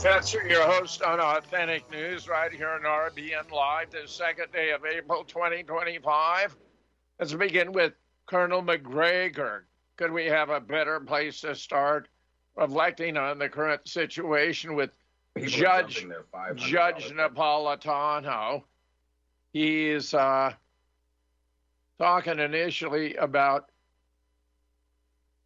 Fetzer, your host on Authentic News right here on RBN Live, the second day of April 2025. Let's begin with Colonel McGregor. Could we have a better place to start reflecting on the current situation with Judge Napolitano? He's talking initially about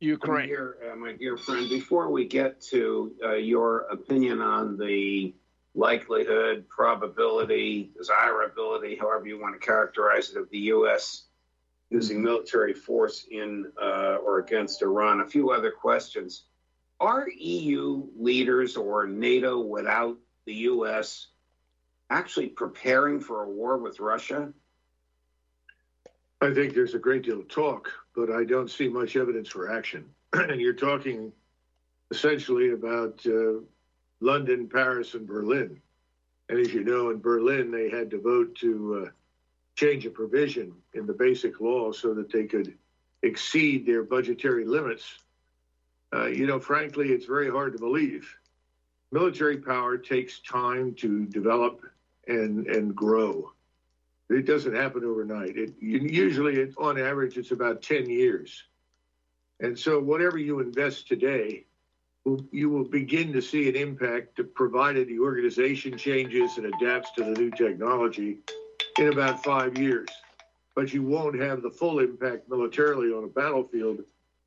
Ukraine. My dear friend, before we get to your opinion on the likelihood, probability, desirability, however you want to characterize it, of the U.S. using military force in or against Iran, a few other questions. Are EU leaders or NATO without the U.S. actually preparing for a war with Russia? I think there's a great deal of talk, but I don't see much evidence for action. And you're talking essentially about London, Paris, and Berlin. And as you know, in Berlin, they had to vote to change a provision in the basic law so that they could exceed their budgetary limits. Frankly, it's very hard to believe. Military power takes time to develop and grow. It doesn't happen overnight. Usually, on average, it's about 10 years. And so whatever you invest today, you will begin to see an impact provided the organization changes and adapts to the new technology in about 5 years. But you won't have the full impact militarily on a battlefield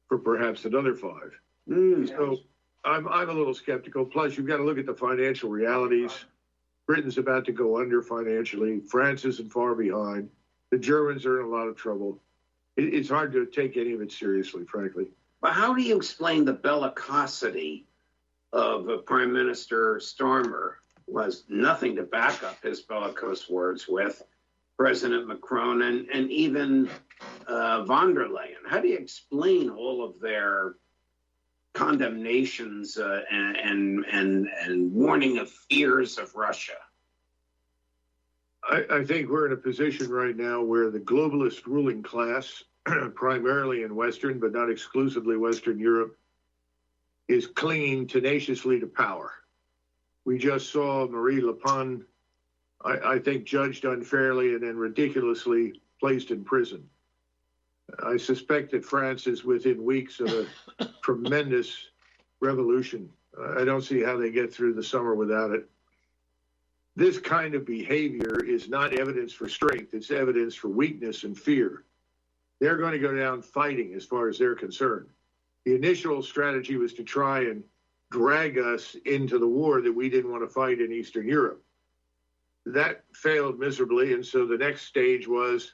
for perhaps another 5. So I'm a little skeptical. Plus, you've got to look at the financial realities. Britain's about to go under financially. France isn't far behind. The Germans are in a lot of trouble. It's hard to take any of it seriously, frankly. But how do you explain the bellicosity of Prime Minister Starmer, who has nothing to back up his bellicose words with, President Macron, and even von der Leyen? How do you explain all of their condemnations and warning of fears of Russia? I think we're in a position right now where the globalist ruling class, primarily in Western, but not exclusively Western Europe, is clinging tenaciously to power. We just saw Marine Le Pen, I think, judged unfairly and then ridiculously placed in prison. I suspect that France is within weeks of a tremendous revolution. I don't see how they get through the summer without it. This kind of behavior is not evidence for strength. It's evidence for weakness and fear. They're going to go down fighting as far as they're concerned. The initial strategy was to try and drag us into the war that we didn't want to fight in Eastern Europe. That failed miserably, and so the next stage was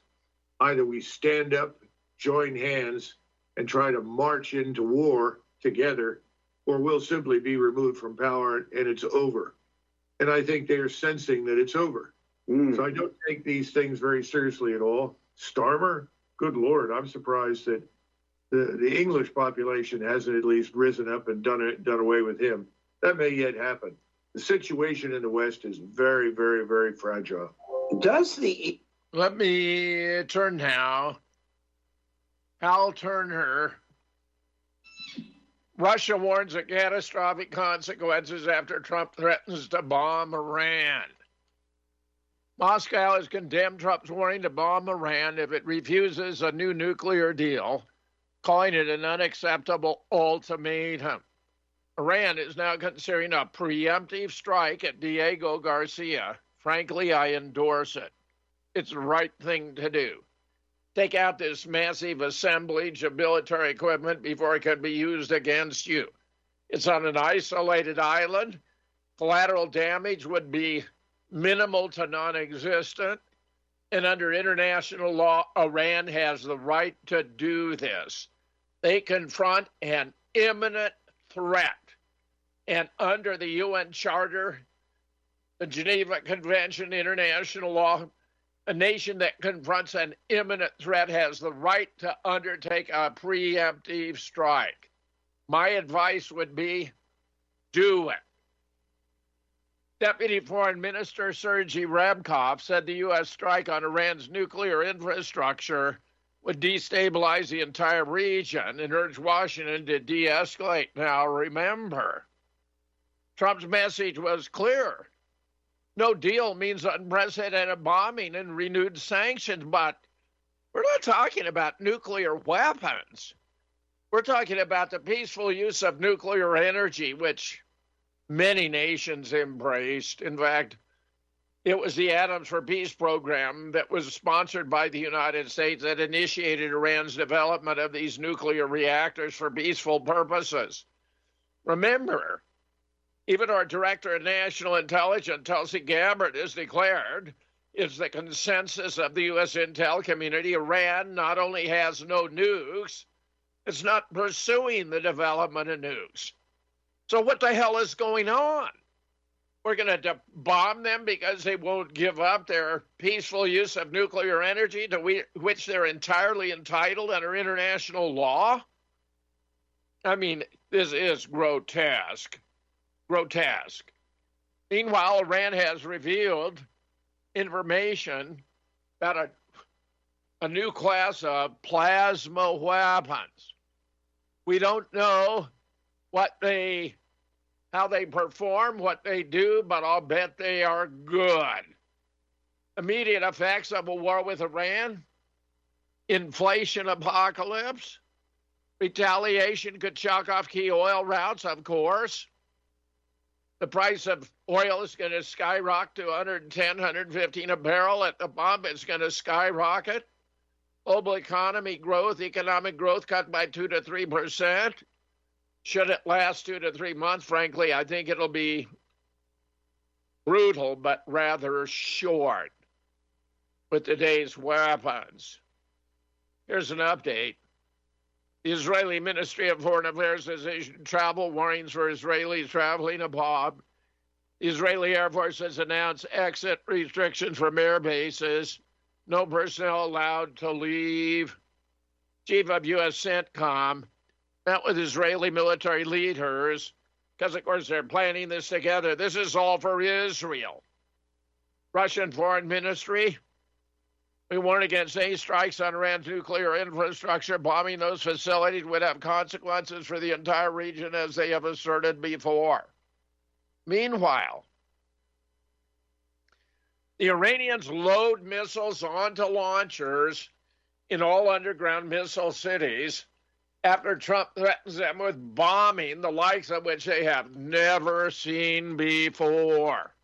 either we stand up, join hands, and try to march into war together, or we'll simply be removed from power and it's over. And I think they're sensing that it's over. So I don't take these things very seriously at all. Starmer, good Lord, I'm surprised that the English population hasn't at least risen up and done away with him. That may yet happen. The situation in the West is very, very, very fragile. Let me turn now. Hal Turner. Russia warns of catastrophic consequences after Trump threatens to bomb Iran. Moscow has condemned Trump's warning to bomb Iran if it refuses a new nuclear deal, calling it an unacceptable ultimatum. Iran is now considering a preemptive strike at Diego Garcia. Frankly, I endorse it. It's the right thing to do. Take out this massive assemblage of military equipment before it can be used against you. It's on an isolated island. Collateral damage would be minimal to non-existent. And under international law, Iran has the right to do this. They confront an imminent threat. And under the UN Charter, the Geneva Convention, international law, a nation that confronts an imminent threat has the right to undertake a preemptive strike. My advice would be, do it. Deputy Foreign Minister Sergei Ryabkov said the U.S. strike on Iran's nuclear infrastructure would destabilize the entire region and urged Washington to de-escalate. Now, remember, Trump's message was clear. No deal means unprecedented bombing and renewed sanctions, but we're not talking about nuclear weapons. We're talking about the peaceful use of nuclear energy, which many nations embraced. In fact, it was the Atoms for Peace program that was sponsored by the United States that initiated Iran's development of these nuclear reactors for peaceful purposes. Remember, even our Director of National Intelligence, Tulsi Gabbard, has declared it's the consensus of the U.S. intel community Iran not only has no nukes, it's not pursuing the development of nukes. So what the hell is going on? We're going to bomb them because they won't give up their peaceful use of nuclear energy to which they're entirely entitled under international law? I mean, this is grotesque. Grotesque. Meanwhile, Iran has revealed information about a new class of plasma weapons. We don't know how they perform, what they do, but I'll bet they are good. Immediate effects of a war with Iran, inflation apocalypse, retaliation could choke off key oil routes, of course. The price of oil is going to skyrocket to 110, 115 a barrel at the pump. It's going to skyrocket. Global economic growth cut by 2 to 3%. Should it last 2 to 3 months? Frankly, I think it'll be brutal, but rather short with today's weapons. Here's an update. The Israeli Ministry of Foreign Affairs has issued travel warnings for Israelis traveling abroad. The Israeli Air Force has announced exit restrictions from air bases. No personnel allowed to leave. Chief of U.S. CENTCOM met with Israeli military leaders because, of course, they're planning this together. This is all for Israel. Russian Foreign Ministry, we warn against any strikes on Iran's nuclear infrastructure. Bombing those facilities would have consequences for the entire region, as they have asserted before. Meanwhile, the Iranians load missiles onto launchers in all underground missile cities after Trump threatens them with bombing, the likes of which they have never seen before.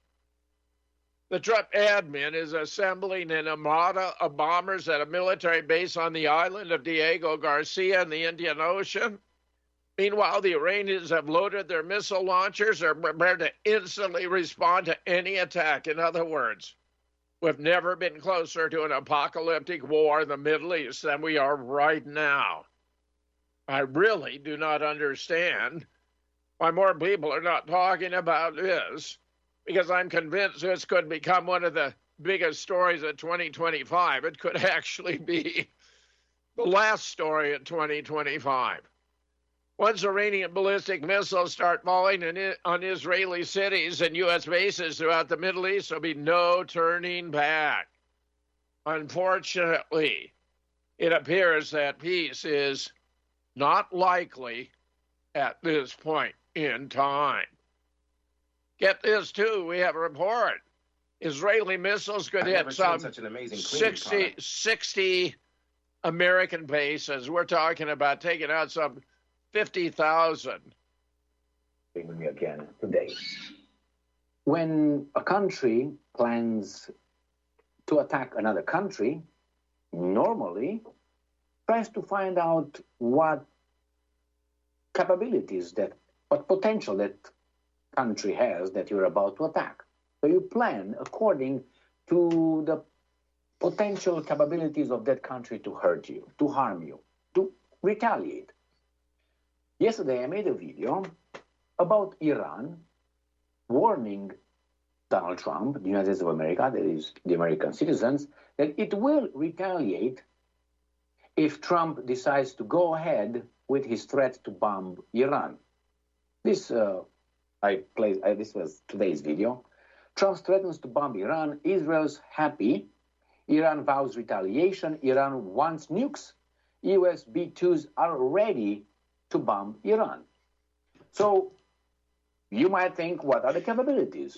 The Trump admin is assembling an armada of bombers at a military base on the island of Diego Garcia in the Indian Ocean. Meanwhile, the Iranians have loaded their missile launchers and are prepared to instantly respond to any attack. In other words, we've never been closer to an apocalyptic war in the Middle East than we are right now. I really do not understand why more people are not talking about this, because I'm convinced this could become one of the biggest stories of 2025. It could actually be the last story of 2025. Once Iranian ballistic missiles start falling on Israeli cities and U.S. bases throughout the Middle East, there'll be no turning back. Unfortunately, it appears that peace is not likely at this point in time. Get this, too. We have a report. Israeli missiles could hit some 60 American bases. We're talking about taking out some 50,000. Being with me again today. When a country plans to attack another country, normally tries to find out what capabilities, what potential that country has that you're about to attack. So you plan according to the potential capabilities of that country to hurt you, to harm you, to retaliate. Yesterday I made a video about Iran warning Donald Trump, the United States of America, that is the American citizens, that it will retaliate if Trump decides to go ahead with his threat to bomb Iran. This was today's video. Trump threatens to bomb Iran. Israel's happy. Iran vows retaliation. Iran wants nukes. US B-2s are ready to bomb Iran. So you might think, what are the capabilities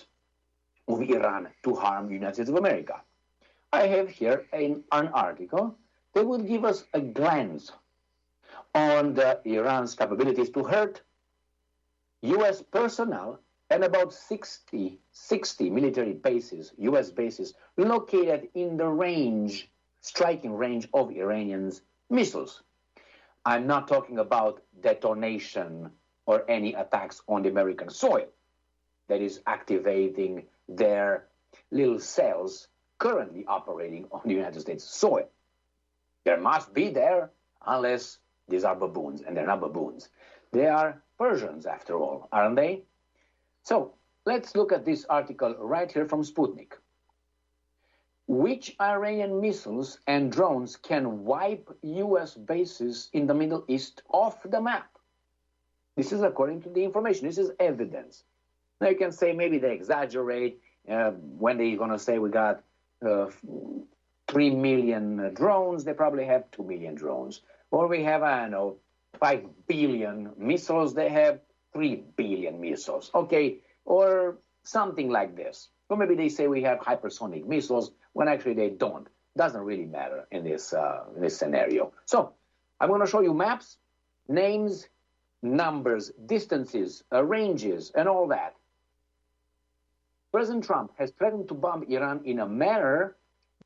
of Iran to harm the United States of America? I have here an article that will give us a glance on Iran's capabilities to hurt U.S. personnel and about 60 military bases, U.S. bases, located in the range, striking range of Iranians' missiles. I'm not talking about detonation or any attacks on the American soil that is activating their little cells currently operating on the United States soil. There must be there, unless these are baboons, and they're not baboons. They are Persians, after all, aren't they? So let's look at this article right here from Sputnik. Which Iranian missiles and drones can wipe U.S. bases in the Middle East off the map? This is according to the information. This is evidence. Now you can say maybe they exaggerate when they're going to say we got 3 million drones. They probably have 2 million drones. Or we have, 5 billion missiles. They have 3 billion missiles. Okay, or something like this. Or maybe they say we have hypersonic missiles when actually they don't. Doesn't really matter in this scenario. So I'm going to show you maps, names, numbers, distances, ranges, and all that. President Trump has threatened to bomb Iran in a manner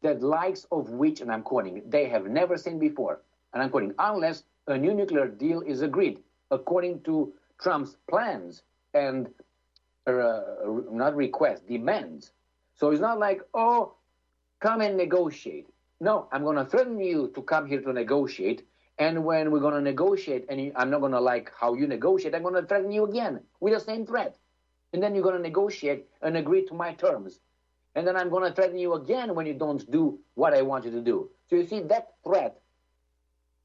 that likes of which, and I'm quoting, they have never seen before. And I'm quoting, unless a new nuclear deal is agreed, according to Trump's plans and not request, demands. So it's not like, oh, come and negotiate. No, I'm going to threaten you to come here to negotiate. And when we're going to negotiate, and I'm not going to like how you negotiate, I'm going to threaten you again with the same threat. And then you're going to negotiate and agree to my terms. And then I'm going to threaten you again when you don't do what I want you to do. So you see, that threat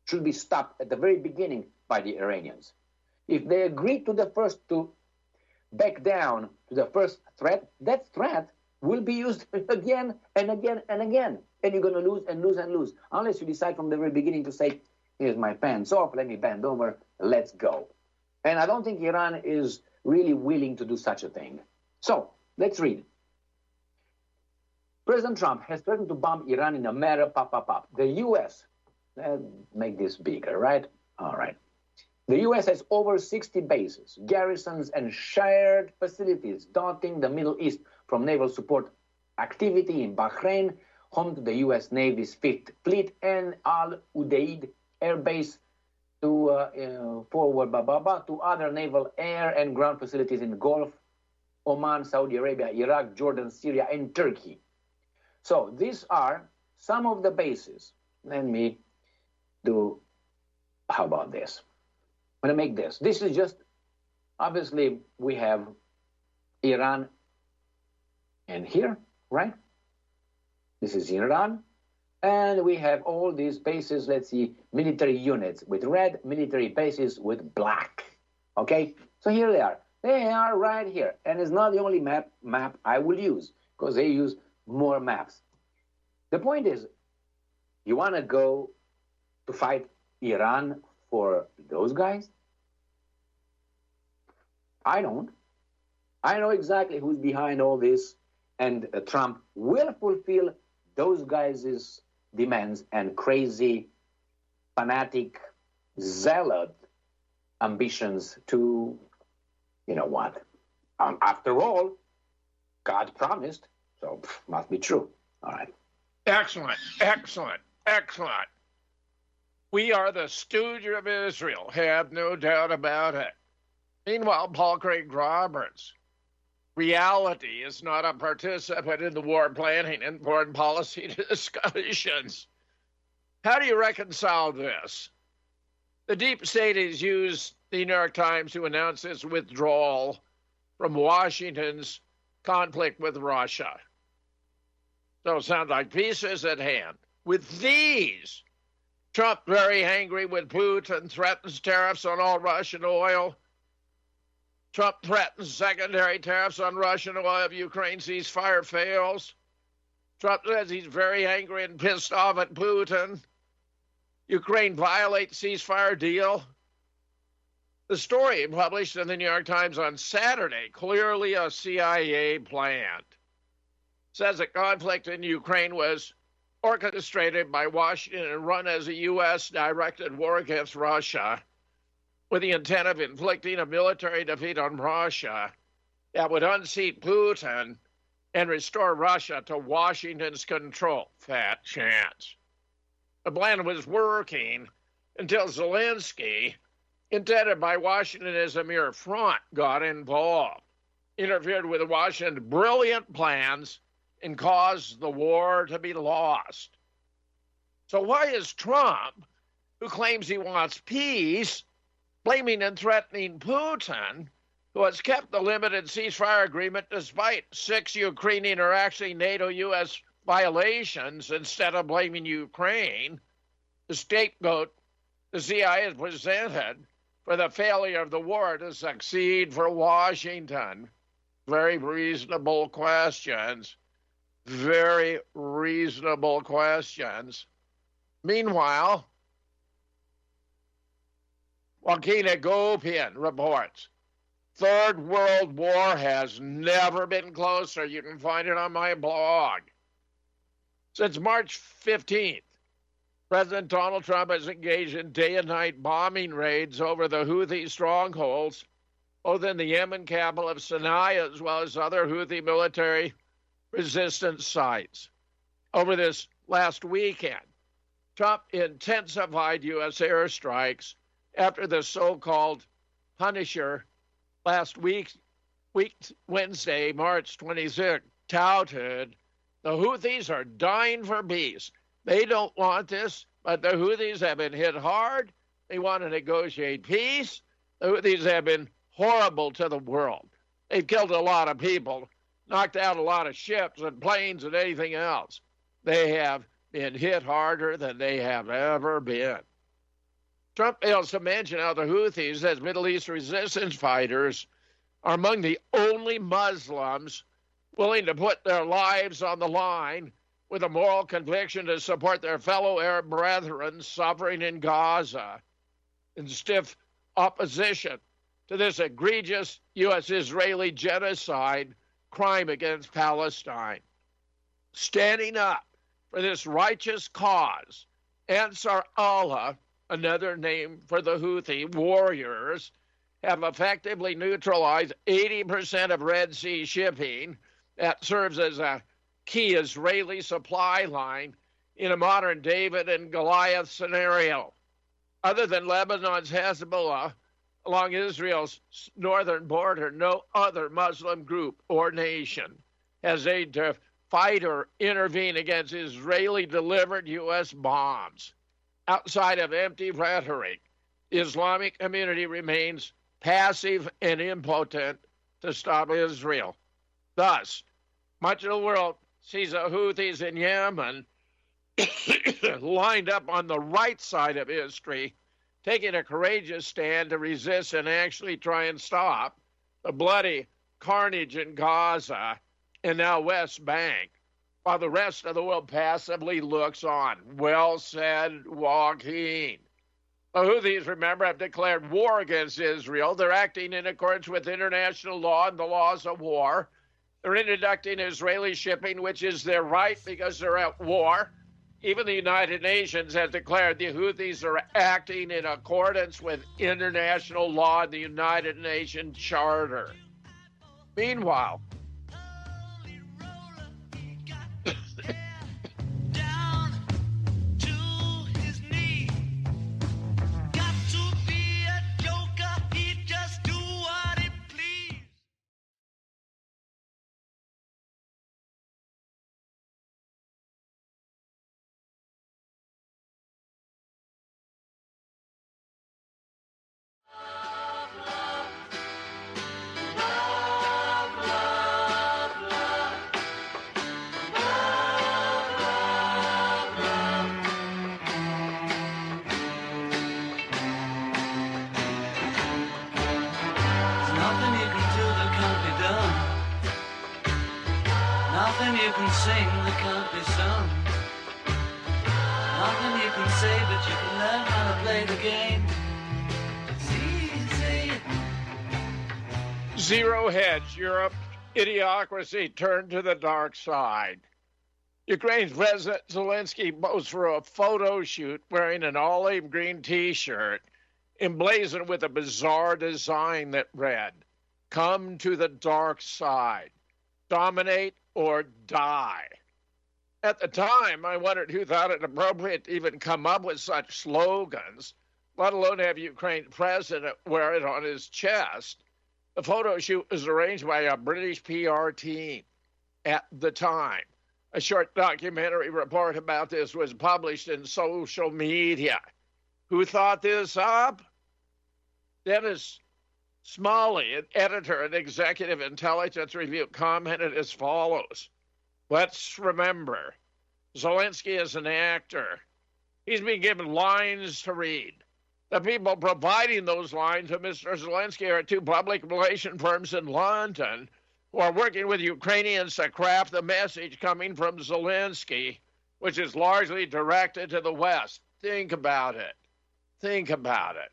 should be stopped at the very beginning by the Iranians. If they agree to back down to the first threat, that threat will be used again and again and again. And you're going to lose and lose and lose. Unless you decide from the very beginning to say, here's my pants off, let me bend over, let's go. And I don't think Iran is really willing to do such a thing. So, let's read. President Trump has threatened to bomb Iran in a matter, The U.S., make this bigger, right? All right. The U.S. has over 60 bases, garrisons, and shared facilities dotting the Middle East, from naval support activity in Bahrain, home to the U.S. Navy's 5th Fleet, and Al Udeid Air Base, to to other naval air and ground facilities in the Gulf, Oman, Saudi Arabia, Iraq, Jordan, Syria, and Turkey. So these are some of the bases. Let me do, how about this? I'm going to make this. This is just, obviously, we have Iran and here, right? This is Iran. And we have all these bases, let's see, military units with red, military bases with black. Okay? So here they are. They are right here. And it's not the only map I will use, because they use more maps. The point is, you want to go to fight Iran for those guys? I don't. I know exactly who's behind all this, and Trump will fulfill those guys' demands and crazy, fanatic, zealot ambitions to, you know what? After all, God promised, so must be true. All right. Excellent, excellent, excellent. We are the stooge of Israel, have no doubt about it. Meanwhile, Paul Craig Roberts, reality is not a participant in the war planning and foreign policy discussions. How do you reconcile this? The deep state has used the New York Times to announce its withdrawal from Washington's conflict with Russia. So it sounds like peace is at hand. With these, Trump very angry with Putin, threatens tariffs on all Russian oil. Trump threatens secondary tariffs on Russian oil if Ukraine ceasefire fails. Trump says he's very angry and pissed off at Putin. Ukraine violates ceasefire deal. The story published in the New York Times on Saturday, clearly a CIA plan, says that conflict in Ukraine was orchestrated by Washington and run as a U.S.-directed war against Russia with the intent of inflicting a military defeat on Russia that would unseat Putin and restore Russia to Washington's control. Fat chance. The plan was working until Zelensky, intended by Washington as a mere front, got involved, interfered with Washington's brilliant plans, and caused the war to be lost. So why is Trump, who claims he wants peace, blaming and threatening Putin, who has kept the limited ceasefire agreement despite 6 Ukrainian or actually NATO-U.S. violations, instead of blaming Ukraine, the scapegoat the CIA has presented for the failure of the war to succeed for Washington? Very reasonable questions. Very reasonable questions. Meanwhile, Joaquin Agopian reports, Third World War has never been closer. You can find it on my blog. Since March 15th, President Donald Trump has engaged in day and night bombing raids over the Houthi strongholds, both in the Yemen capital of Sana'a as well as other Houthi military resistance sites. Over this last weekend, Trump intensified U.S. airstrikes after the so-called Punisher last week, Wednesday, March 26th, touted the Houthis are dying for peace. They don't want this, but the Houthis have been hit hard. They want to negotiate peace. The Houthis have been horrible to the world. They've killed a lot of people, knocked out a lot of ships and planes and anything else. They have been hit harder than they have ever been. Trump fails to mention how the Houthis, as Middle East resistance fighters, are among the only Muslims willing to put their lives on the line with a moral conviction to support their fellow Arab brethren suffering in Gaza, in stiff opposition to this egregious U.S.-Israeli genocide crime against Palestine. Standing up for this righteous cause, Ansar Allah, another name for the Houthi warriors, have effectively neutralized 80% of Red Sea shipping that serves as a key Israeli supply line in a modern David and Goliath scenario. Other than Lebanon's Hezbollah, along Israel's northern border, no other Muslim group or nation has aimed to fight or intervene against Israeli-delivered U.S. bombs. Outside of empty rhetoric, the Islamic community remains passive and impotent to stop Israel. Thus, much of the world sees the Houthis in Yemen lined up on the right side of history, taking a courageous stand to resist and actually try and stop the bloody carnage in Gaza and now West Bank, while the rest of the world passively looks on. Well said, Joaquin. The Houthis, remember, have declared war against Israel. They're acting in accordance with international law and the laws of war. They're interdicting Israeli shipping, which is their right because they're at war. Even the United Nations has declared the Houthis are acting in accordance with international law and the United Nations Charter. Meanwhile, you can sing that can't be sung. Nothing you can say, but you can learn how to play the game. It's easy. Zero hedge Europe, idiocracy turned to the dark side. Ukraine's President Zelensky posed for a photo shoot wearing an olive green t-shirt emblazoned with a bizarre design that read, "Come to the dark side, dominate or die." At the time, I wondered who thought it appropriate to even come up with such slogans, let alone have Ukraine's president wear it on his chest. The photo shoot was arranged by a British PR team at the time. A short documentary report about this was published in social media. Who thought this up? Dennis Smalley, an editor at Executive Intelligence Review, commented as follows. Let's remember, Zelensky is an actor. He's been given lines to read. The people providing those lines to Mr. Zelensky are two public relation firms in London who are working with Ukrainians to craft the message coming from Zelensky, which is largely directed to the West. Think about it. Think about it.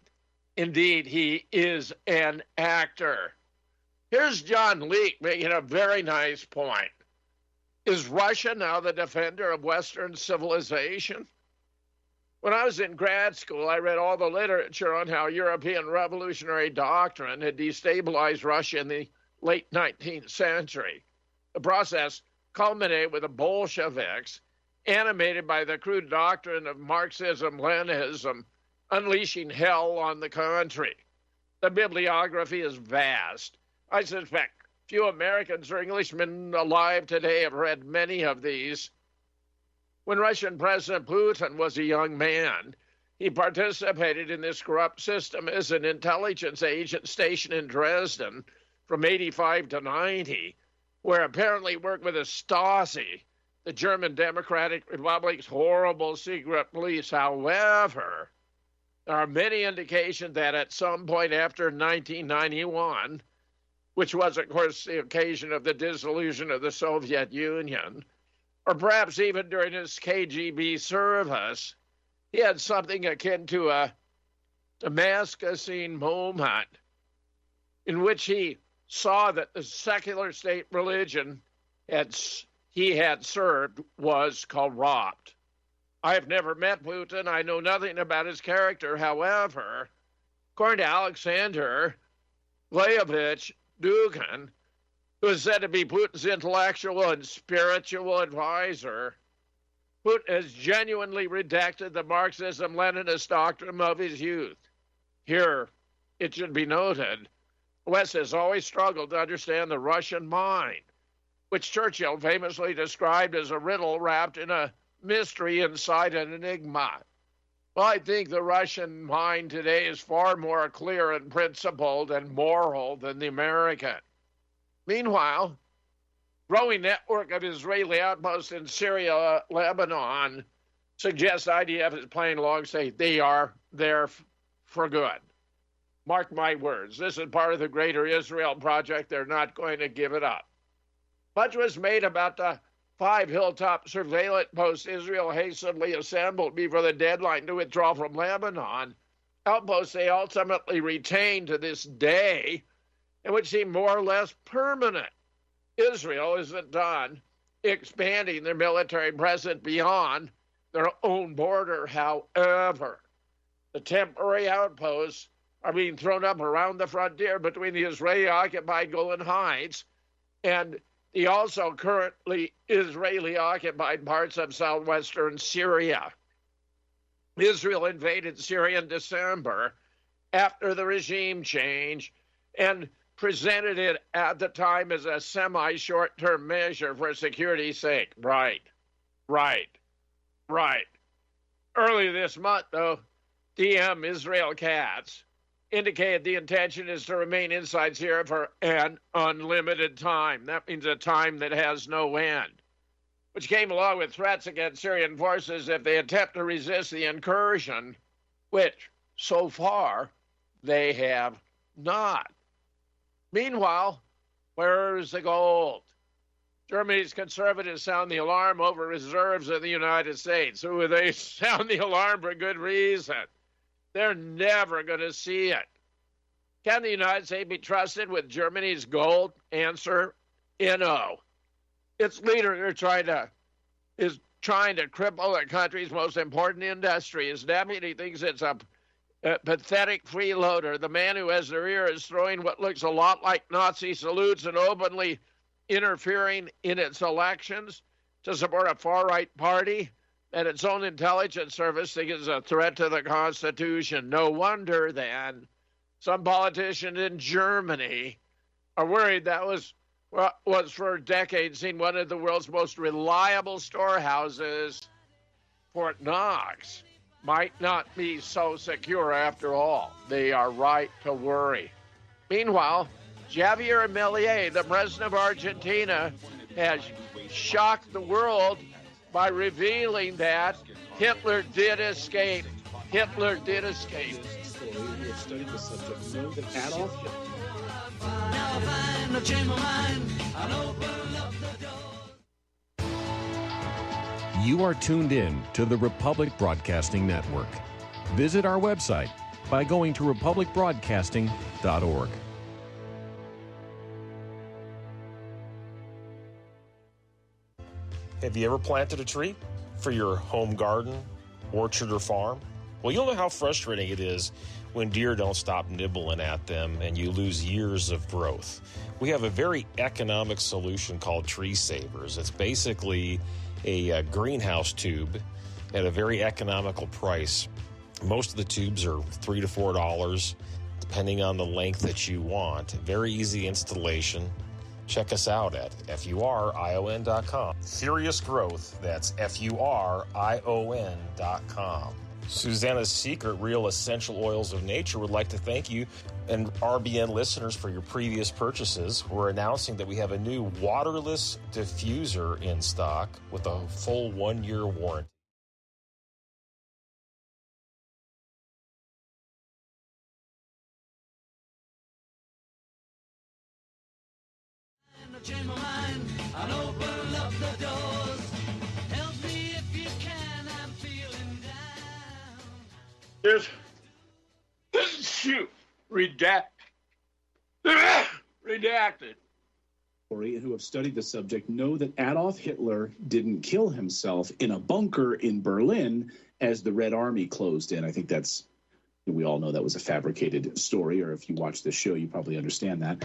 Indeed, he is an actor. Here's John Leake making a very nice point. Is Russia now the defender of Western civilization? When I was in grad school, I read all the literature on how European revolutionary doctrine had destabilized Russia in the late 19th century. The process culminated with the Bolsheviks, animated by the crude doctrine of Marxism-Leninism, unleashing hell on the country. The bibliography is vast. I suspect few Americans or Englishmen alive today have read many of these. When Russian President Putin was a young man, he participated in this corrupt system as an intelligence agent stationed in Dresden from 85 to 90, where apparently worked with the Stasi, the German Democratic Republic's horrible secret police. However, there are many indications that at some point after 1991, which was, of course, the occasion of the dissolution of the Soviet Union, or perhaps even during his KGB service, he had something akin to a Damascusine moment in which he saw that the secular state religion he had served was corrupt. I have never met Putin. I know nothing about his character. However, according to Alexander Leovich Dugin, who is said to be Putin's intellectual and spiritual advisor, Putin has genuinely redacted the Marxism-Leninist doctrine of his youth. Here, it should be noted, the West has always struggled to understand the Russian mind, which Churchill famously described as a riddle wrapped in a mystery inside an enigma. Well, I think the Russian mind today is far more clear and principled and moral than the American. Meanwhile, growing network of Israeli outposts in Syria, Lebanon, suggests IDF is playing along, say they are there for good. Mark my words, this is part of the greater Israel project. They're not going to give it up. Much was made about the 5 hilltop surveillance posts Israel hastily assembled before the deadline to withdraw from Lebanon, outposts they ultimately retained to this day, and which seem more or less permanent. Israel isn't done expanding their military presence beyond their own border. However, the temporary outposts are being thrown up around the frontier between the Israeli-occupied Golan Heights and the also currently Israeli-occupied parts of southwestern Syria. Israel invaded Syria in December after the regime change and presented it at the time as a semi-short-term measure for security's sake. Right. Earlier this month, though, DM Israel Katz indicated the intention is to remain inside Syria for an unlimited time. That means a time that has no end, which came along with threats against Syrian forces if they attempt to resist the incursion, which, so far, they have not. Meanwhile, where's the gold? Germany's conservatives sound the alarm over reserves in the United States. Who they sound the alarm for good reason. They're never going to see it. Can the United States be trusted with Germany's gold? Answer, no. Its leader is trying to cripple the country's most important industry. His deputy thinks it's a pathetic freeloader. The man who has their ear is throwing what looks a lot like Nazi salutes and openly interfering in its elections to support a far-right party that its own intelligence service thinks is a threat to the Constitution. No wonder, then, some politicians in Germany are worried that was for decades seen one of the world's most reliable storehouses, Fort Knox, might not be so secure after all. They are right to worry. Meanwhile, Javier Milei, the president of Argentina, has shocked the world by revealing that Hitler did escape. Hitler did escape. Who have studied the subject know that Adolf Hitler. You are tuned in to the Republic Broadcasting Network. Visit our website by going to republicbroadcasting.org. Have you ever planted a tree for your home garden, orchard, or farm? Well, you'll know how frustrating it is when deer don't stop nibbling at them and you lose years of growth. We have a very economic solution called Tree Savers. It's basically a greenhouse tube at a very economical price. Most of the tubes are $3 to $4, depending on the length that you want. Very easy installation. Check us out at FURION.com. Furious Growth, that's FURION.com. Susanna's Secret Real Essential Oils of Nature would like to thank you and RBN listeners for your previous purchases. We're announcing that we have a new waterless diffuser in stock with a full 1-year warranty. Change my mind, I'll open up the doors. Help me if you can, I'm feeling down. Shoot. Redacted. Who have studied the subject know that Adolf Hitler didn't kill himself in a bunker in Berlin as the Red Army closed in. I think we all know that was a fabricated story, or if you watch this show, you probably understand that.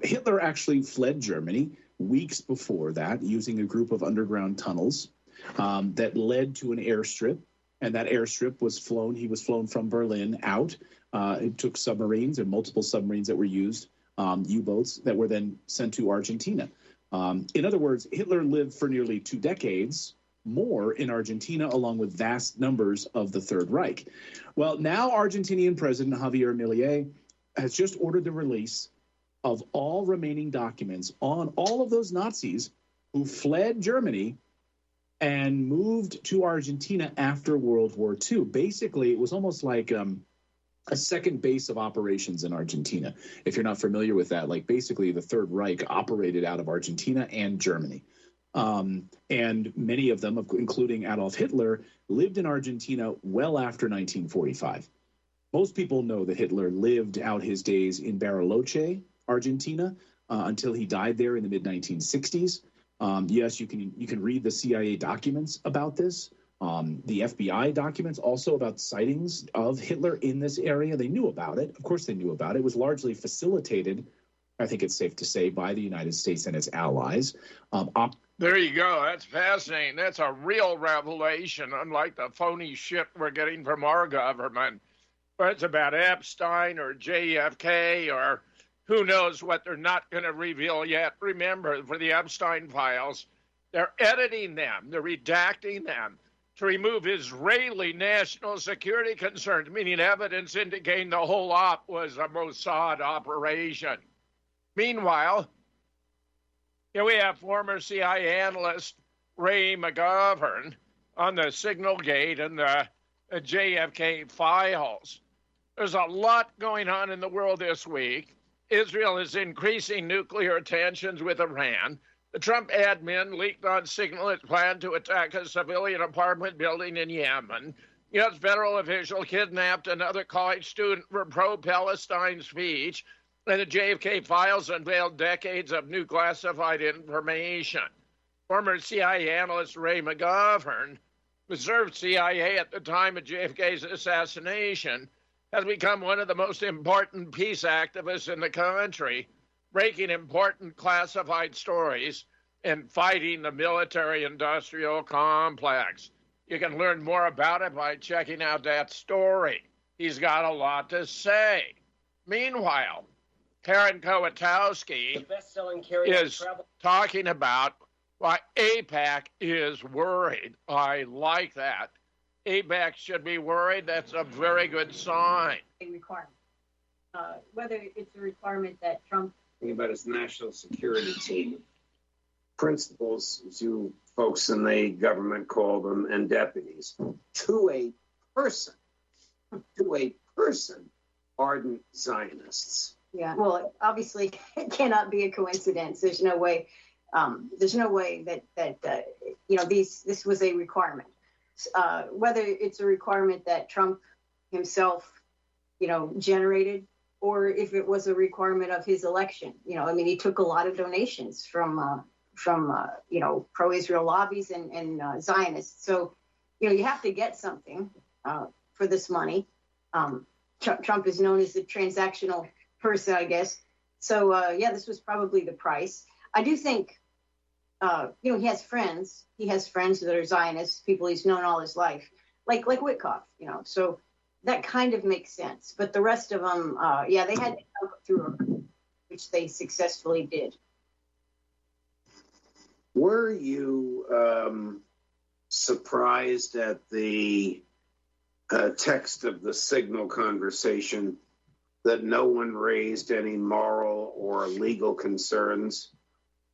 Hitler actually fled Germany weeks before that using a group of underground tunnels that led to an airstrip, and that airstrip was flown. He was flown from Berlin out. It took submarines and multiple submarines that were used, U-boats that were then sent to Argentina. In other words, Hitler lived for nearly 2 decades more in Argentina, along with vast numbers of the Third Reich. Well, now Argentinian President Javier Milei has just ordered the release of all remaining documents on all of those Nazis who fled Germany and moved to Argentina after World War II. Basically, it was almost like a second base of operations in Argentina. If you're not familiar with that, like basically the Third Reich operated out of Argentina and Germany. And many of them, including Adolf Hitler, lived in Argentina well after 1945. Most people know that Hitler lived out his days in Bariloche, Argentina, until he died there in the mid-1960s. Yes, you can read the CIA documents about this. The FBI documents also about sightings of Hitler in this area. They knew about it. Of course they knew about it. It was largely facilitated, I think it's safe to say, by the United States and its allies. There you go. That's fascinating. That's a real revelation, unlike the phony shit we're getting from our government. But it's about Epstein or JFK or who knows what they're not going to reveal yet. Remember, for the Epstein files, they're editing them. They're redacting them to remove Israeli national security concerns, meaning evidence indicating the whole op was a Mossad operation. Meanwhile, here we have former CIA analyst Ray McGovern on the Signal Gate and the JFK files. There's a lot going on in the world this week. Israel is increasing nuclear tensions with Iran. The Trump admin leaked on Signal its plan to attack a civilian apartment building in Yemen. U.S. federal official kidnapped another college student for pro-Palestine speech, and the JFK files unveiled decades of new classified information. Former CIA analyst Ray McGovern, who served CIA at the time of JFK's assassination, has become one of the most important peace activists in the country, breaking important classified stories and fighting the military-industrial complex. You can learn more about it by checking out that story. He's got a lot to say. Meanwhile, Karen Kowatowski is talking about why AIPAC is worried. I like that. AIPAC should be worried. That's a very good sign. A requirement. Whether it's a requirement that Trump... Think about his national security team. Principals, as you folks in the government call them, and deputies, to a person, ardent Zionists. Yeah, well, obviously, it cannot be a coincidence. There's no way that this was a requirement. Whether it's a requirement that Trump himself, generated, or if it was a requirement of his election. He took a lot of donations from pro-Israel lobbies and Zionists. So, you have to get something for this money. Trump is known as the transactional person, I guess. So, this was probably the price. I do think, he has friends. He has friends that are Zionists, people he's known all his life, like Witkoff, So that kind of makes sense. But the rest of them, they had to go through, which they successfully did. Were you surprised at the text of the signal conversation that no one raised any moral or legal concerns?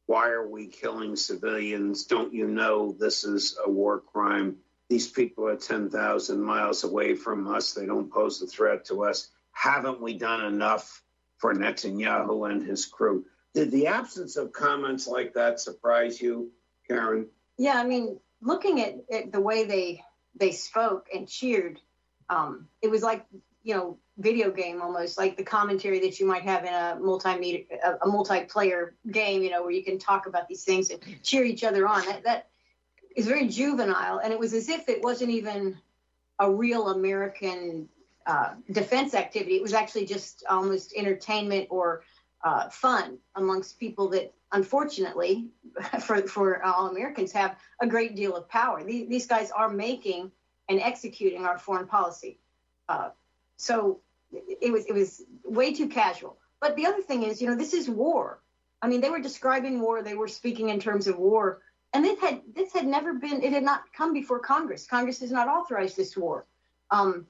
Why are we killing civilians? Don't you know this is a war crime? These people are 10,000 miles away from us. They don't pose a threat to us. Haven't we done enough for Netanyahu and his crew? Did the absence of comments like that surprise you, Karen? Yeah, looking at the way they spoke and cheered, it was like, video game almost, like the commentary that you might have in a multiplayer game, where you can talk about these things and cheer each other on. That is very juvenile, and it was as if it wasn't even a real American defense activity. It was actually just almost entertainment or fun amongst people that, unfortunately, for all Americans, have a great deal of power. These guys are making and executing our foreign policy. So it was way too casual. But the other thing is, this is war. They were describing war. They were speaking in terms of war. And it had not come before Congress. Congress has not authorized this war. So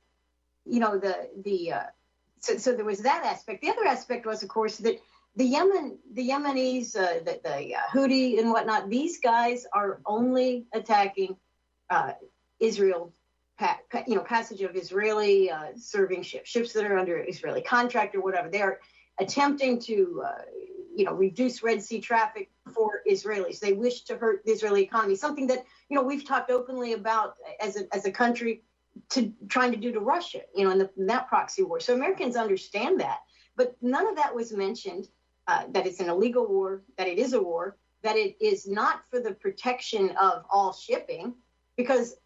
there was that aspect. The other aspect was, of course, that the Yemenis, the Houthi and whatnot, these guys are only attacking Israel, passage of Israeli serving ships that are under Israeli contract or whatever. They are attempting to, reduce Red Sea traffic for Israelis. They wish to hurt the Israeli economy, something that, we've talked openly about as a country trying to do to Russia, in that proxy war. So Americans understand that, but none of that was mentioned, that it's an illegal war, that it is a war, that it is not for the protection of all shipping, because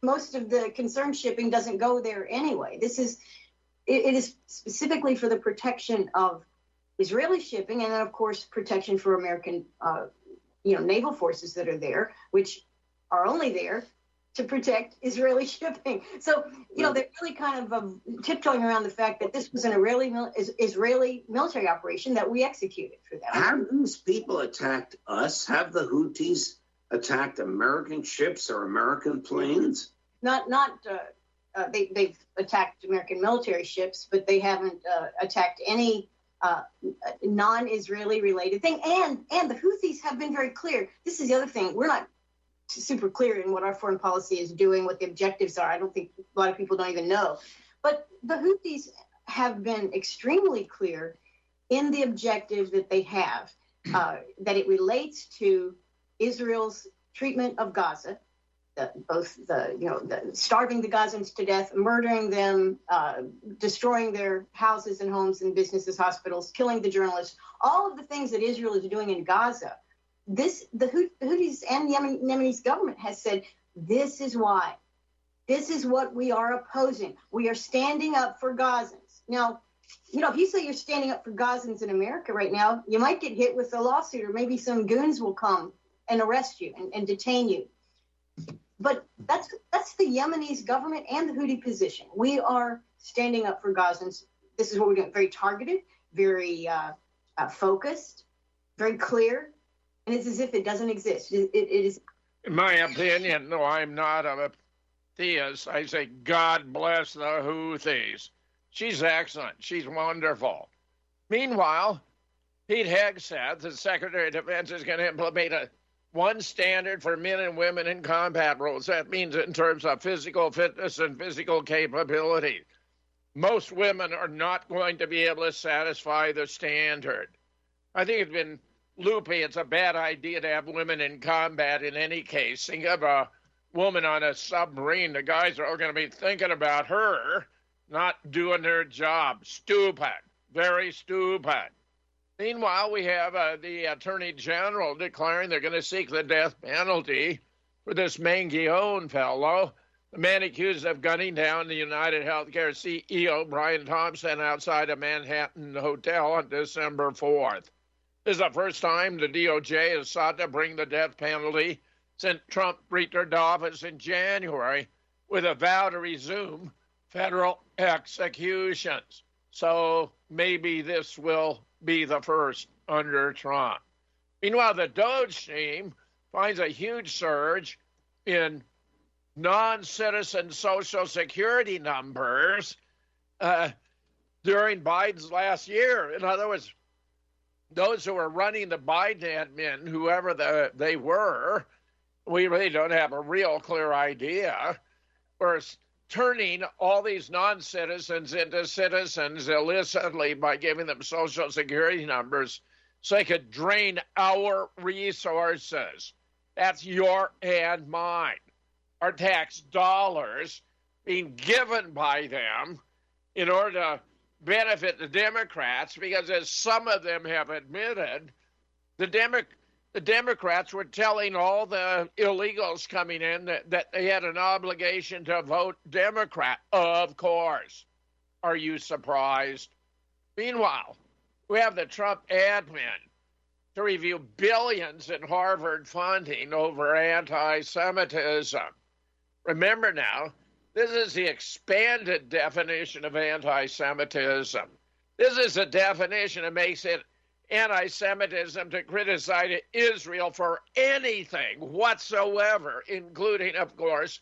most of the concerned shipping doesn't go there anyway. It is specifically for the protection of Israeli shipping, and then, of course, protection for American, naval forces that are there, which are only there to protect Israeli shipping. So, they're really kind of tiptoeing around the fact that this was an Israeli military operation that we executed for them. Have these people attacked us? Have the Houthis attacked American ships or American planes? They've attacked American military ships, but they haven't attacked any non-Israeli related thing. And the Houthis have been very clear. This is the other thing. We're not super clear in what our foreign policy is doing, what the objectives are. I don't think a lot of people don't even know. But the Houthis have been extremely clear in the objective that they have, that it relates to Israel's treatment of Gaza, starving the Gazans to death, murdering them, destroying their houses and homes and businesses, hospitals, killing the journalists, all of the things that Israel is doing in Gaza. The Houthis and the Yemenis government has said, this is why. This is what we are opposing. We are standing up for Gazans. Now, if you say you're standing up for Gazans in America right now, you might get hit with a lawsuit, or maybe some goons will come and arrest you and detain you. But that's the Yemenis government and the Houthi position. We are standing up for Gazans. This is what we're doing. Very targeted, very focused, very clear. And it's as if it doesn't exist. It is. In my opinion, no, I'm not a theist. I say, God bless the Houthis. She's excellent. She's wonderful. Meanwhile, Pete Hegseth, the Secretary of Defense, is going to implement one standard for men and women in combat roles. That means in terms of physical fitness and physical capability. Most women are not going to be able to satisfy the standard. I think it's been loopy. It's a bad idea to have women in combat in any case. Think of a woman on a submarine. The guys are all going to be thinking about her not doing their job. Stupid. Very stupid. Meanwhile, we have the Attorney General declaring they're going to seek the death penalty for this Mangione fellow, the man accused of gunning down the United Healthcare CEO, Brian Thompson, outside a Manhattan hotel on December 4th. This is the first time the DOJ has sought to bring the death penalty since Trump returned to office in January with a vow to resume federal executions. So maybe this will be the first under Trump. Meanwhile, the Doge team finds a huge surge in non-citizen Social Security numbers during Biden's last year. In other words, those who were running the Biden admin, whoever they were, we really don't have a real clear idea, were turning all these non-citizens into citizens illicitly by giving them Social Security numbers so they could drain our resources. That's your and mine. Our tax dollars being given by them in order to benefit the Democrats, because as some of them have admitted, the Democrats were telling all the illegals coming in that they had an obligation to vote Democrat. Of course. Are you surprised? Meanwhile, we have the Trump admin to review billions in Harvard funding over anti-Semitism. Remember now, this is the expanded definition of anti-Semitism. This is a definition that makes it anti-Semitism to criticize Israel for anything whatsoever, including, of course,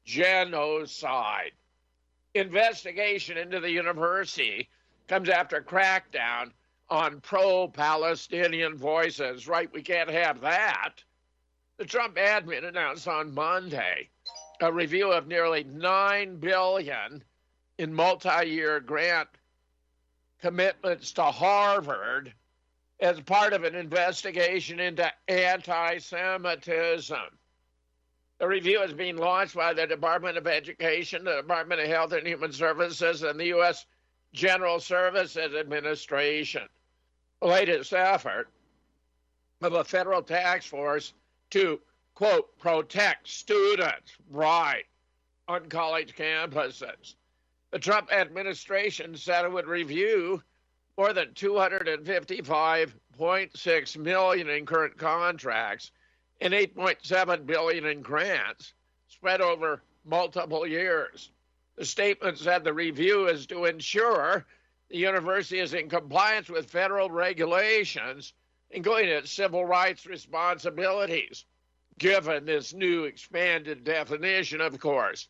genocide. Investigation into the university comes after crackdown on pro-Palestinian voices. Right, we can't have that. The Trump admin announced on Monday a review of nearly $9 billion in multi-year grant commitments to Harvard as part of an investigation into anti-Semitism. The review is being launched by the Department of Education, the Department of Health and Human Services, and the U.S. General Services Administration. The latest effort of a federal task force to, quote, protect students, right, on college campuses. The Trump administration said it would review more than $255.6 million in current contracts and $8.7 billion in grants spread over multiple years. The statement said the review is to ensure the university is in compliance with federal regulations, including its civil rights responsibilities, given this new expanded definition, of course.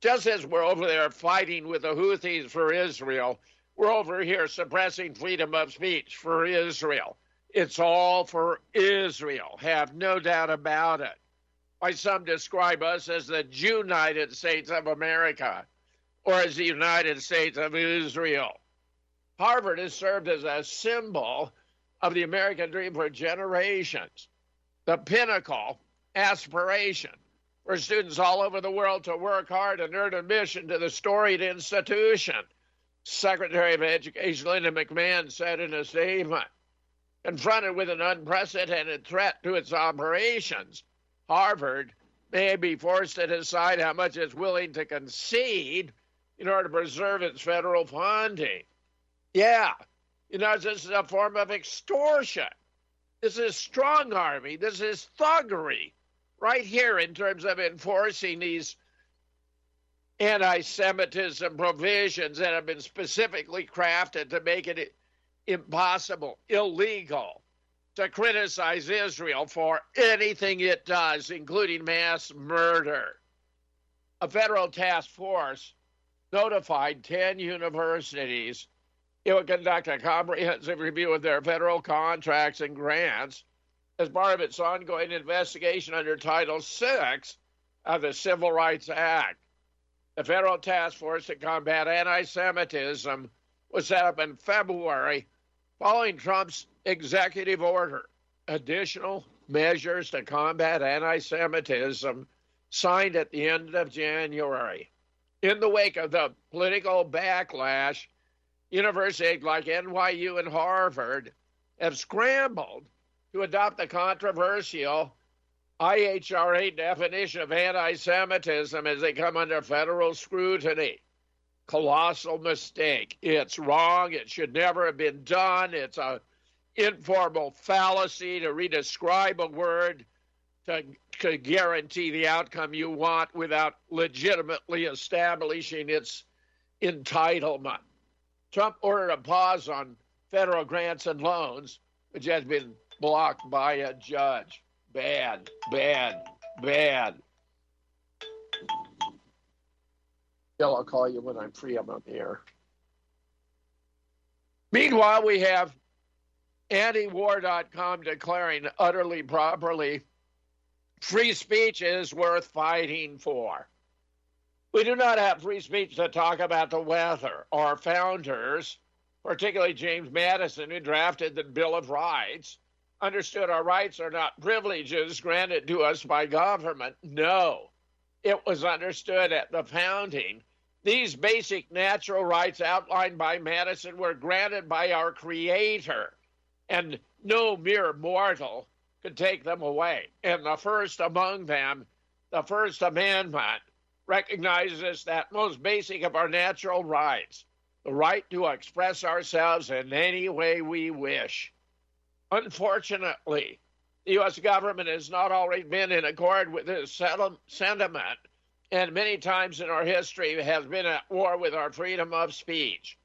Just as we're over there fighting with the Houthis for Israel, we're over here suppressing freedom of speech for Israel. It's all for Israel. Have no doubt about it. Why some describe us as the United States of America or as the United States of Israel. Harvard has served as a symbol of the American dream for generations, the pinnacle aspiration for students all over the world to work hard and earn admission to the storied institution, Secretary of Education Linda McMahon said in a statement. Confronted with an unprecedented threat to its operations, Harvard may be forced to decide how much it's willing to concede in order to preserve its federal funding. Yeah, this is a form of extortion. This is strong-arming. This is thuggery right here in terms of enforcing these anti-Semitism provisions that have been specifically crafted to make it impossible, illegal, to criticize Israel for anything it does, including mass murder. A federal task force notified 10 universities it would conduct a comprehensive review of their federal contracts and grants as part of its ongoing investigation under Title VI of the Civil Rights Act. The Federal Task Force to Combat Anti-Semitism was set up in February following Trump's executive order, additional measures to combat anti-Semitism, signed at the end of January. In the wake of the political backlash, universities like NYU and Harvard have scrambled to adopt the controversial IHRA definition of anti-Semitism as they come under federal scrutiny. Colossal mistake. It's wrong. It should never have been done. It's an informal fallacy to redescribe a word to guarantee the outcome you want without legitimately establishing its entitlement. Trump ordered a pause on federal grants and loans, which has been blocked by a judge. Bad, bad, bad. Bill, I'll call you when I'm free. I'm on the air. Meanwhile, we have antiwar.com declaring utterly properly free speech is worth fighting for. We do not have free speech to talk about the weather. Our founders, particularly James Madison, who drafted the Bill of Rights, understood our rights are not privileges granted to us by government. No, it was understood at the founding. These basic natural rights outlined by Madison were granted by our Creator, and no mere mortal could take them away. And the first among them, the First Amendment, recognizes that most basic of our natural rights, the right to express ourselves in any way we wish. Unfortunately, the U.S. government has not always been in accord with this sentiment, and many times in our history has been at war with our freedom of speech.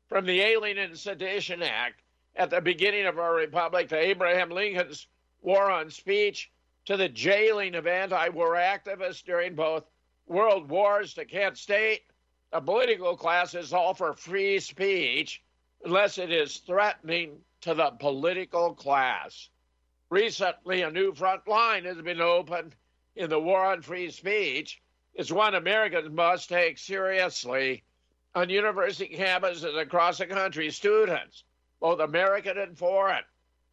From the Alien and Sedition Act at the beginning of our republic to Abraham Lincoln's war on speech to the jailing of anti-war activists during both world wars to Kent State, the political class is all for free speech unless it is threatening to the political class. Recently, a new front line has been opened in the war on free speech. It's one Americans must take seriously. On university campuses across the country, students, both American and foreign,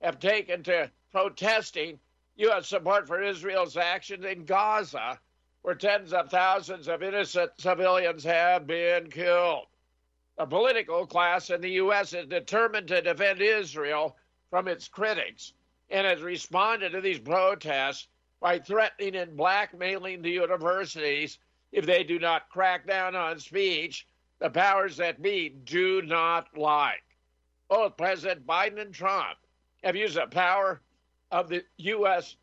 have taken to protesting U.S. support for Israel's actions in Gaza, where tens of thousands of innocent civilians have been killed. The political class in the U.S. is determined to defend Israel from its critics and has responded to these protests by threatening and blackmailing the universities if they do not crack down on speech the powers that be do not like. Both President Biden and Trump have used the power of the U.S.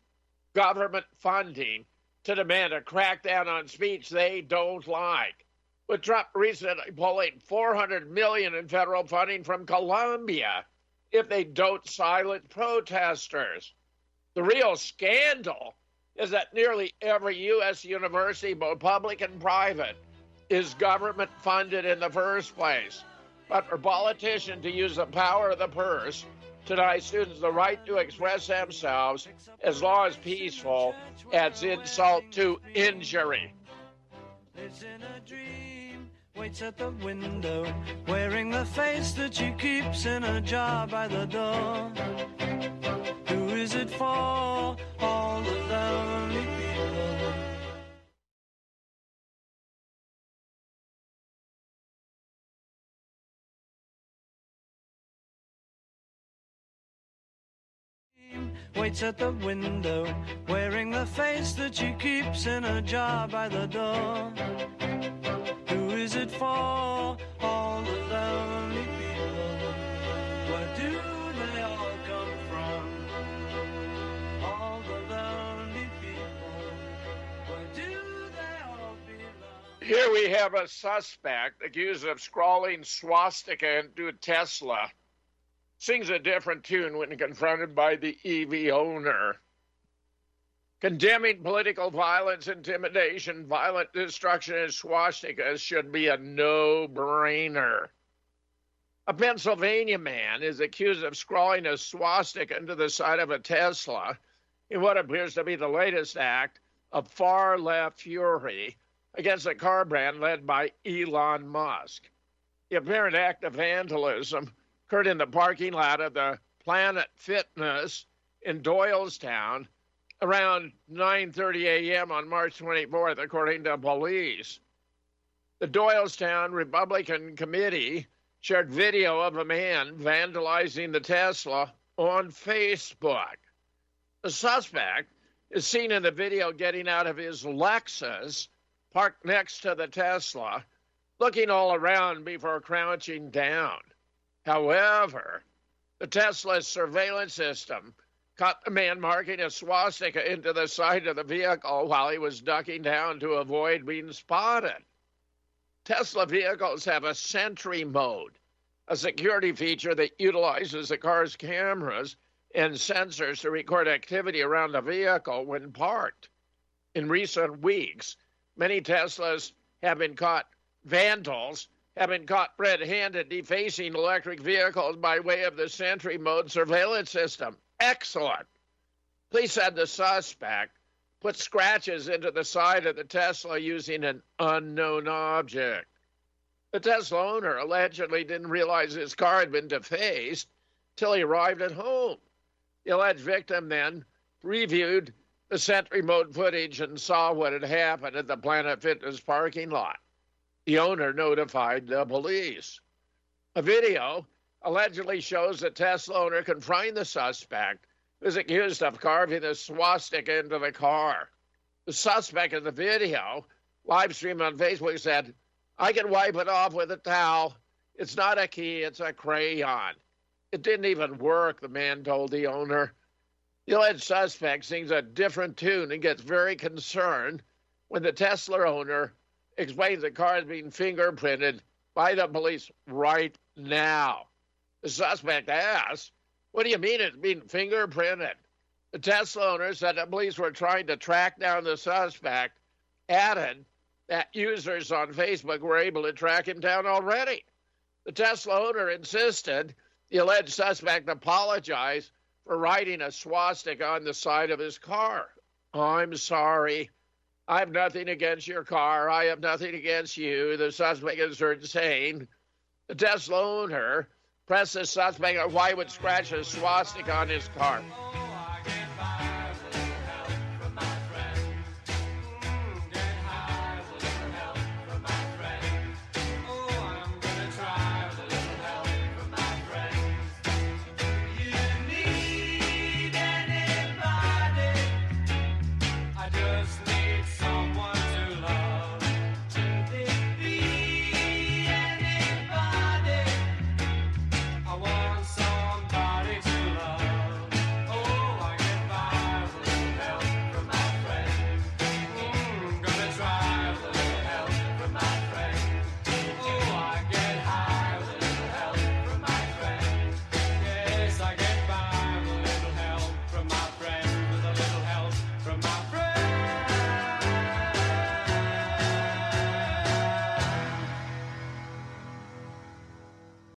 government funding to demand a crackdown on speech they don't like, with Trump recently pulling $400 million in federal funding from Colombia if they don't silence protesters. The real scandal is that nearly every U.S. university, both public and private, is government funded in the first place. But for politicians to use the power of the purse to deny students the right to express themselves as long as peaceful adds insult to injury. Lives in a dream, waits at the window, wearing the face that she keeps in a jar by the door. Who is it for? All the lonely people. waits at the window, wearing the face that she keeps in a jar by the door. Who is it for? All the lonely people. Where do they all come from? All the lonely people. Where do they all belong? Here we have a suspect accused of scrawling swastika into a Tesla. Sings a different tune when confronted by the EV owner. Condemning political violence, intimidation, violent destruction, and swastikas should be a no-brainer. A Pennsylvania man is accused of scrawling a swastika into the side of a Tesla in what appears to be the latest act of far-left fury against a car brand led by Elon Musk. The apparent act of vandalism occurred in the parking lot of the Planet Fitness in Doylestown around 9:30 a.m. on March 24th, according to police. The Doylestown Republican Committee shared video of a man vandalizing the Tesla on Facebook. The suspect is seen in the video getting out of his Lexus, parked next to the Tesla, looking all around before crouching down. However, the Tesla's surveillance system caught the man marking a swastika into the side of the vehicle while he was ducking down to avoid being spotted. Tesla vehicles have a sentry mode, a security feature that utilizes the car's cameras and sensors to record activity around the vehicle when parked. In recent weeks, many Teslas have been caught, vandals have been caught red-handed defacing electric vehicles by way of the sentry mode surveillance system. Excellent. Police said the suspect put scratches into the side of the Tesla using an unknown object. The Tesla owner allegedly didn't realize his car had been defaced till he arrived at home. The alleged victim then reviewed the sentry mode footage and saw what had happened at the Planet Fitness parking lot. The owner notified the police. A video allegedly shows the Tesla owner confronting the suspect, who is accused of carving a swastika into the car. The suspect in the video, live streamed on Facebook, said, "I can wipe it off with a towel. It's not a key, it's a crayon." It didn't even work, the man told the owner. The alleged suspect sings a different tune and gets very concerned when the Tesla owner explains the car is being fingerprinted by the police right now. The suspect asks, "What do you mean it's being fingerprinted?" The Tesla owner said the police were trying to track down the suspect, added that users on Facebook were able to track him down already. The Tesla owner insisted the alleged suspect apologize for writing a swastika on the side of his car. "I'm sorry. I have nothing against your car. I have nothing against you," the suspect is heard saying. The Tesla owner pressed the suspect on why he would scratch a swastika on his car.